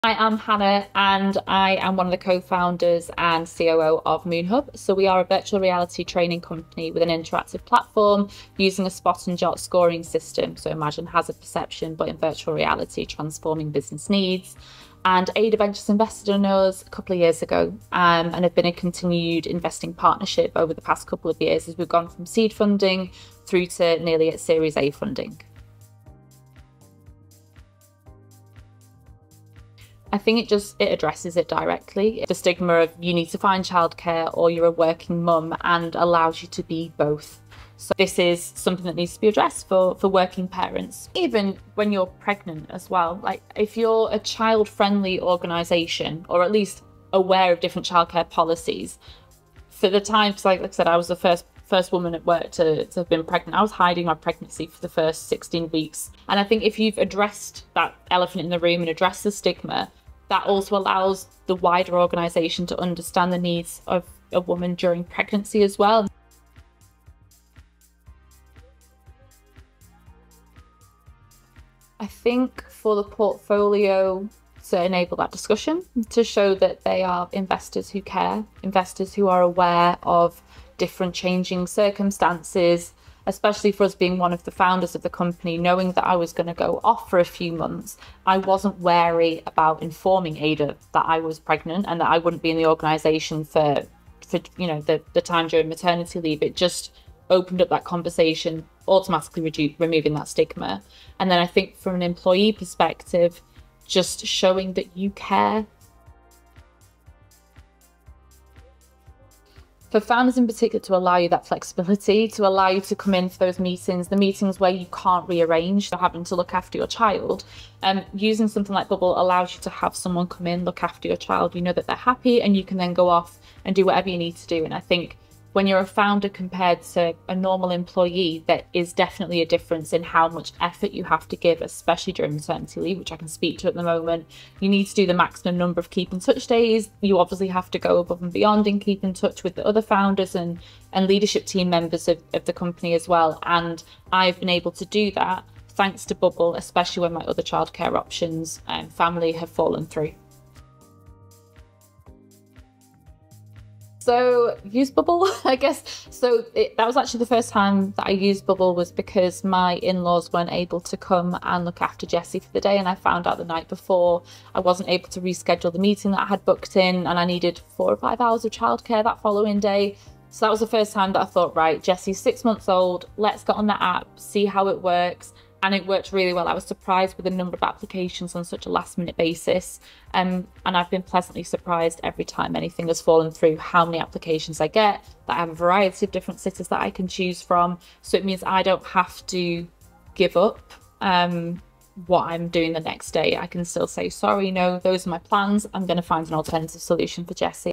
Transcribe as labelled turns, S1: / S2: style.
S1: I am Hannah and I am one of the co-founders and COO of MoonHub. So we are a virtual reality training company with an interactive platform using a spot and jot scoring system. So imagine hazard perception, but in virtual reality, transforming business needs. And Ada Ventures invested in us a couple of years ago and have been a continued investing partnership over the past couple of years as we've gone from seed funding through to nearly at Series A funding. I think it addresses it directly. The stigma of you need to find childcare or you're a working mum, and allows you to be both. So this is something that needs to be addressed for working parents. Even when you're pregnant as well, like if you're a child-friendly organisation, or at least aware of different childcare policies, for the times, like I said, I was the first woman at work to have been pregnant. I was hiding my pregnancy for the first 16 weeks. And I think if you've addressed that elephant in the room and addressed the stigma, that also allows the wider organisation to understand the needs of a woman during pregnancy as well. I think for the portfolio, to enable that discussion, to show that they are investors who care, investors who are aware of different changing circumstances, especially for us being one of the founders of the company, knowing that I was going to go off for a few months. I wasn't wary about informing Ada that I was pregnant and that I wouldn't be in the organisation for the time during maternity leave. It just opened up that conversation, automatically removing that stigma. And then I think from an employee perspective, just showing that you care. For founders in particular, to allow you that flexibility, to allow you to come in for those meetings, the meetings where you can't rearrange, you're having to look after your child. Using something like Bubble allows you to have someone come in, look after your child, you know that they're happy, and you can then go off and do whatever you need to do. And I think when you're a founder compared to a normal employee, there is definitely a difference in how much effort you have to give, especially during maternity leave, which I can speak to at the moment. You need to do the maximum number of keep in touch days. You obviously have to go above and beyond and keep in touch with the other founders and leadership team members of the company as well. And I've been able to do that thanks to Bubble, especially when my other childcare options and family have fallen through. So use Bubble, I guess. So that was actually the first time that I used Bubble, was because my in-laws weren't able to come and look after Jessie for the day, and I found out the night before I wasn't able to reschedule the meeting that I had booked in, and I needed 4 or 5 hours of childcare that following day. So that was the first time that I thought, right, Jessie's 6 months old, let's get on that app, see how it works. And it worked really well. I was surprised with the number of applications on such a last-minute basis. And I've been pleasantly surprised every time anything has fallen through, how many applications I get, that I have a variety of different sitters that I can choose from. So it means I don't have to give up what I'm doing the next day. I can still say, sorry, no, those are my plans. I'm going to find an alternative solution for Jessie.